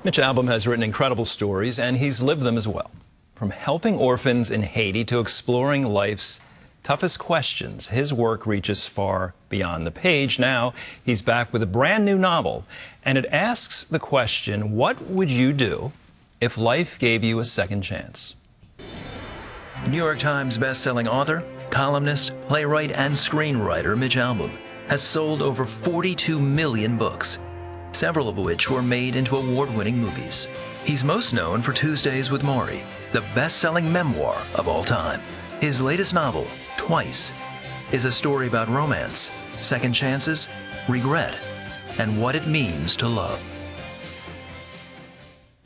Mitch Albom has written incredible stories, and he's lived them as well. From helping orphans in Haiti to exploring life's toughest questions, his work reaches far beyond the page. Now, he's back with a brand new novel, and it asks the question, what would you do if life gave you a second chance? New York Times bestselling author, columnist, playwright, and screenwriter Mitch Albom has sold over 42 million books, several of which were made into award-winning movies. He's most known for Tuesdays with Morrie, the best-selling memoir of all time. His latest novel, Twice, is a story about romance, second chances, regret, and what it means to love.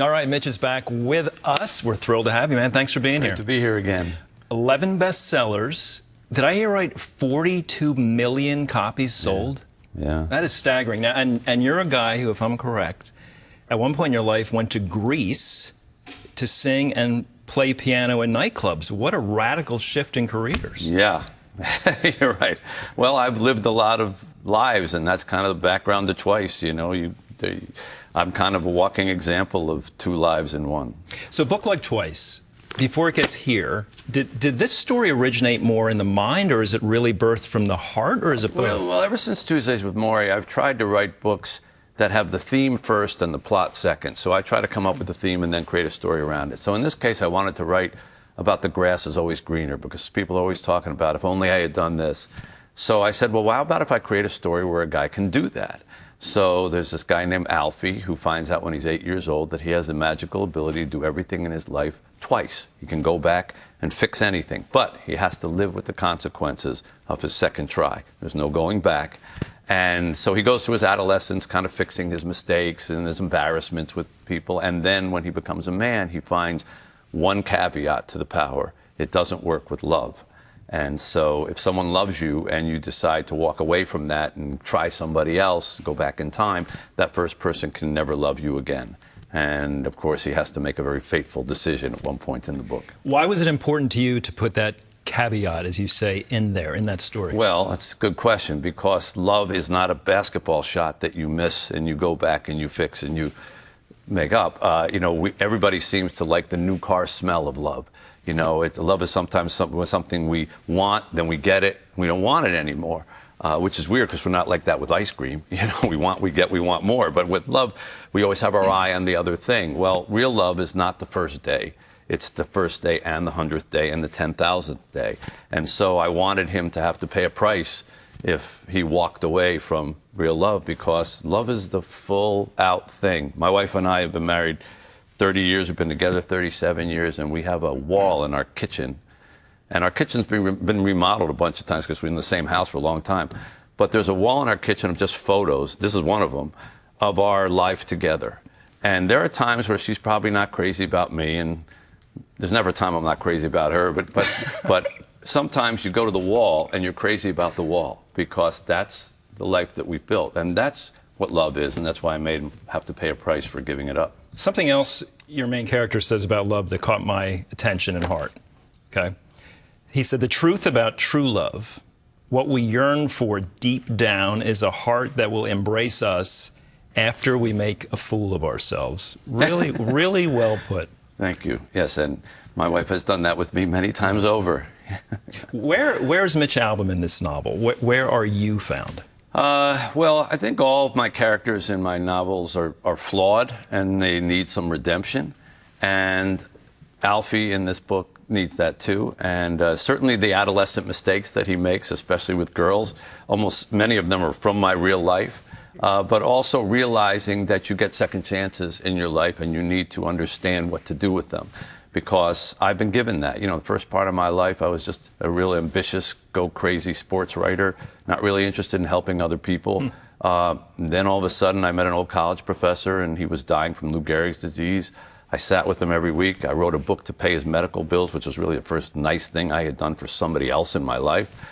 All right, Mitch is back with us. We're thrilled to have you, man. Thanks for being here. Great to be here again. 11 bestsellers. Did I hear right? 42 million copies sold? Yeah. That is staggering. Now, and you're a guy who, if I'm correct, at one point in your life went to Greece to sing and play piano in nightclubs. What a radical shift in careers. Yeah, you're right. Well, I've lived a lot of lives, and that's kind of the background to Twice. You know, I'm kind of a walking example of two lives in one. So a book like Twice, before it gets here, did this story originate more in the mind, or is it really birthed from the heart, or is it both? Well, ever since Tuesdays with Morrie, I've tried to write books that have the theme first and the plot second. So I try to come up with the theme and then create a story around it. So in this case, I wanted to write about the grass is always greener, because people are always talking about, if only I had done this. So I said, well, how about if I create a story where a guy can do that? So there's this guy named Alfie who finds out when he's 8 years old that he has the magical ability to do everything in his life twice. He can go back and fix anything, but he has to live with the consequences of his second try. There's no going back. And so he goes through his adolescence kind of fixing his mistakes and his embarrassments with people. And then when he becomes a man, he finds one caveat to the power. It doesn't work with love. And so if someone loves you and you decide to walk away from that and try somebody else, go back in time, that first person can never love you again. And of course, he has to make a very fateful decision at one point in the book. Why was it important to you to put that caveat, as you say, in there, in that story? Well, that's a good question, because love is not a basketball shot that you miss and you go back and you fix and you make up. Everybody seems to like the new car smell of love. You know, love is sometimes something we want, then we get it, we don't want it anymore, which is weird because we're not like that with ice cream. You know, we want more. But with love, we always have our eye on the other thing. Well, real love is not the first day. It's the first day and the 100th day and the 10,000th day. And so I wanted him to have to pay a price if he walked away from real love, because love is the full out thing. My wife and I have been married 30 years, we've been together 37 years, and we have a wall in our kitchen. And our kitchen's been remodeled a bunch of times because we're in the same house for a long time. But there's a wall in our kitchen of just photos, this is one of them, of our life together. And there are times where she's probably not crazy about me, and there's never a time I'm not crazy about her, but sometimes you go to the wall and you're crazy about the wall, because that's the life that we've built. And that's what love is, and that's why I made him have to pay a price for giving it up. Something else your main character says about love that caught my attention and heart, okay? He said, the truth about true love, what we yearn for deep down, is a heart that will embrace us after we make a fool of ourselves. Really, really well put. Thank you. Yes, and my wife has done that with me many times over. Where's Mitch Albom in this novel? Where are you found? Well, I think all of my characters in my novels are flawed, and they need some redemption. And Alfie in this book needs that too. And certainly the adolescent mistakes that he makes, especially with girls, almost many of them are from my real life. But also realizing that you get second chances in your life and you need to understand what to do with them. Because I've been given that. You know, the first part of my life, I was just a real ambitious, go crazy sports writer, not really interested in helping other people. Then all of a sudden, I met an old college professor, and he was dying from Lou Gehrig's disease. I sat with him every week. I wrote a book to pay his medical bills, which was really the first nice thing I had done for somebody else in my life.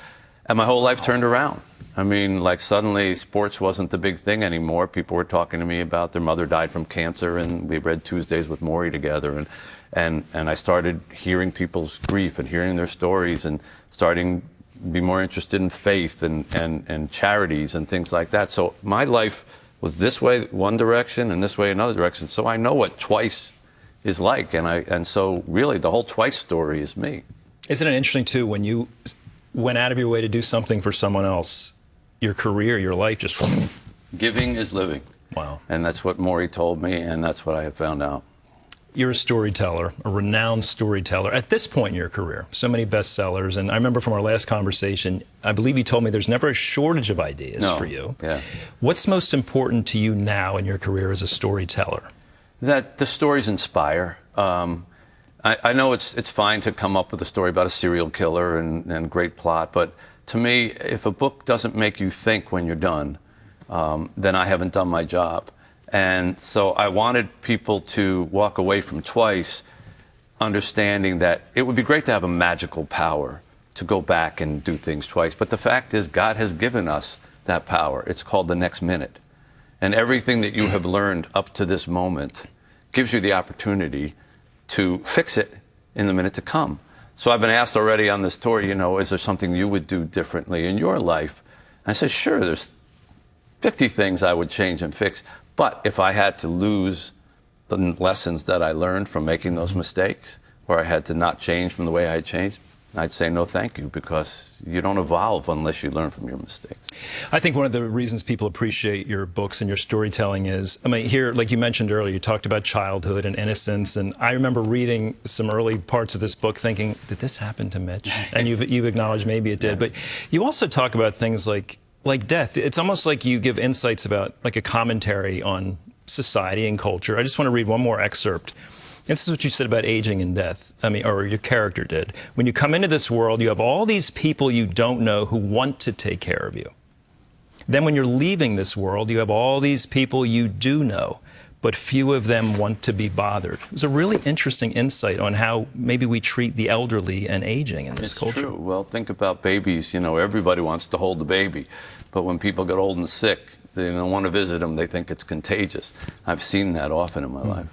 And my whole life turned around. I mean, like, suddenly sports wasn't the big thing anymore. People were talking to me about their mother died from cancer, and we read Tuesdays with Morrie together. And I started hearing people's grief and hearing their stories, and starting to be more interested in faith and charities and things like that. So my life was this way one direction and this way another direction. So I know what twice is like, and so really the whole Twice story is me. Isn't it interesting too when you went out of your way to do something for someone else, your career, your life just Giving is living. Wow. And that's what Maury told me, and that's what I have found out. You're a storyteller, a renowned storyteller. At this point in your career, so many bestsellers, and I remember from our last conversation, I believe you told me there's never a shortage of ideas for you. Yeah. What's most important to you now in your career as a storyteller? That the stories inspire. I know it's fine to come up with a story about a serial killer and great plot, but to me, if a book doesn't make you think when you're done, then I haven't done my job. And so I wanted people to walk away from Twice understanding that it would be great to have a magical power to go back and do things twice. But the fact is, God has given us that power. It's called the next minute. And everything that you have learned up to this moment gives you the opportunity to fix it in the minute to come. So I've been asked already on this tour, is there something you would do differently in your life? And I said, sure, there's 50 things I would change and fix. But if I had to lose the lessons that I learned from making those mistakes, or I had to not change from the way I had changed, I'd say no thank you, because you don't evolve unless you learn from your mistakes. I think one of the reasons people appreciate your books and your storytelling is, here, like you mentioned earlier, you talked about childhood and innocence, and I remember reading some early parts of this book thinking, did this happen to Mitch? And you've acknowledged maybe it did, but you also talk about things like death. It's almost like you give insights about, like a commentary on society and culture. I just want to read one more excerpt. This is what you said about aging and death, or your character did. When you come into this world, you have all these people you don't know who want to take care of you. Then when you're leaving this world, you have all these people you do know, but few of them want to be bothered. It was a really interesting insight on how maybe we treat the elderly and aging in this culture. It's true. Well, think about babies. Everybody wants to hold the baby. But when people get old and sick, they don't want to visit them. They think it's contagious. I've seen that often in my life.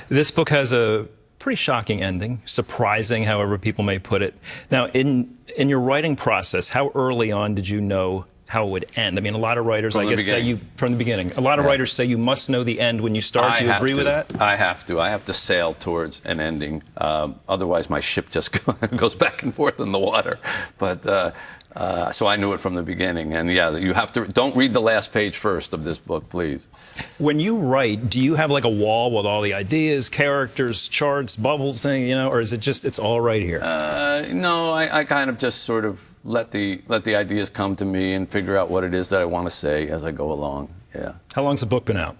This book has a pretty shocking ending, surprising, however people may put it. Now, in your writing process, how early on did you know how it would end? A lot of writers, I guess, say from the beginning. A lot of writers say you must know the end when you start. Do you agree with that? I have to. I have to sail towards an ending. Otherwise, my ship just goes back and forth in the water. But so I knew it from the beginning. And yeah, you have to. Don't read the last page first of this book, please. When you write, do you have like a wall with all the ideas, characters, charts, bubbles, or is it just it's all right here? No, I kind of just sort of let the ideas come to me and figure out what it is that I want to say as I go along. Yeah. How long's the book been out?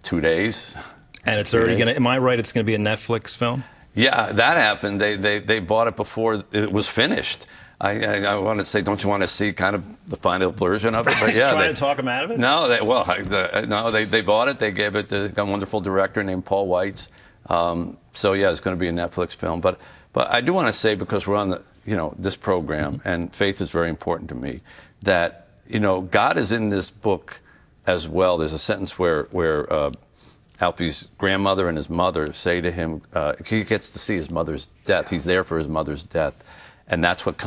2 days. And it's already going to, am I right, it's going to be a Netflix film? Yeah, that happened. They bought it before it was finished. I wanted to say, don't you want to see kind of the final version of it? But yeah, trying to talk them out of it? No, they bought it. They gave it to a wonderful director named Paul Weitz. So yeah, it's going to be a Netflix film. But I do want to say, because we're on this program, and faith is very important to me, that God is in this book as well. There's a sentence where Alfie's grandmother and his mother say to him, he gets to see his mother's death. He's there for his mother's death. And that's what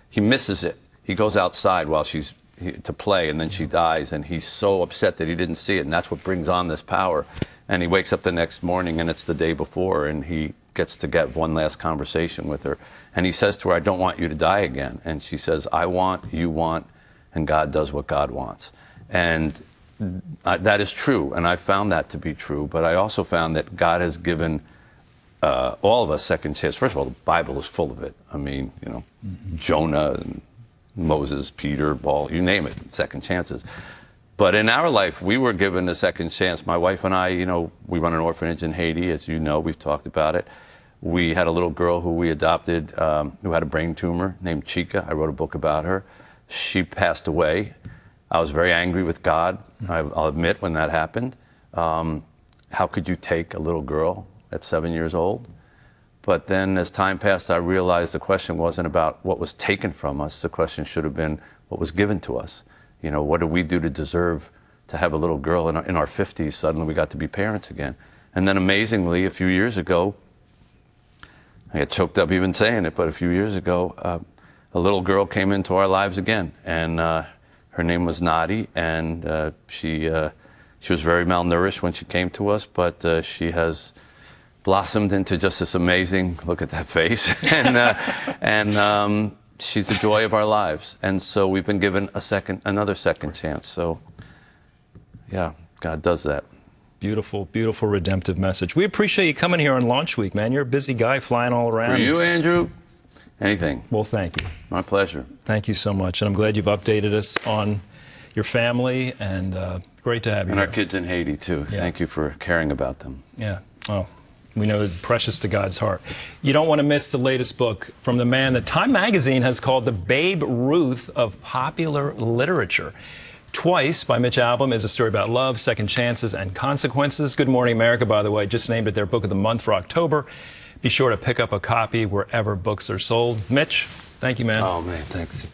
he misses it. He goes outside while to play, and then she dies, and he's so upset that he didn't see it, and that's what brings on this power. And he wakes up the next morning, and it's the day before, and he gets to get one last conversation with her. And he says to her, I don't want you to die again. And she says, I want, you want, and God does what God wants. And that is true, and I found that to be true, but I also found that God has given all of us second chance. First of all, the Bible is full of it. Jonah, and Moses, Peter, Paul, you name it, second chances. But in our life, we were given a second chance. My wife and I, we run an orphanage in Haiti, as you know, we've talked about it. We had a little girl who we adopted who had a brain tumor named Chica. I wrote a book about her. She passed away. I was very angry with God, I'll admit, when that happened. How could you take a little girl at 7 years old? But then as time passed, I realized the question wasn't about what was taken from us. The question should have been what was given to us. What did we do to deserve to have a little girl in our 50s? Suddenly we got to be parents again. And then amazingly, a few years ago, I get choked up even saying it, but a few years ago, a little girl came into our lives again. And her name was Nadi, and she She was very malnourished when she came to us, but she has blossomed into just this amazing, look at that face, and she's the joy of our lives. And so we've been given another second chance. So, yeah, God does that. Beautiful, beautiful redemptive message. We appreciate you coming here on launch week, man. You're a busy guy flying all around. For you, Andrew, anything. Well, thank you. My pleasure. Thank you so much. And I'm glad you've updated us on your family, and great to have you And here. our kids in Haiti, too. Yeah. Thank you for caring about them. Yeah. Oh, we know it's precious to God's heart. You don't want to miss the latest book from the man that Time Magazine has called the Babe Ruth of popular literature. Twice by Mitch Albom is a story about love, second chances, and consequences. Good Morning America, by the way, just named it their book of the month for October. Be sure to pick up a copy wherever books are sold. Mitch, thank you, man. Oh, man, thanks.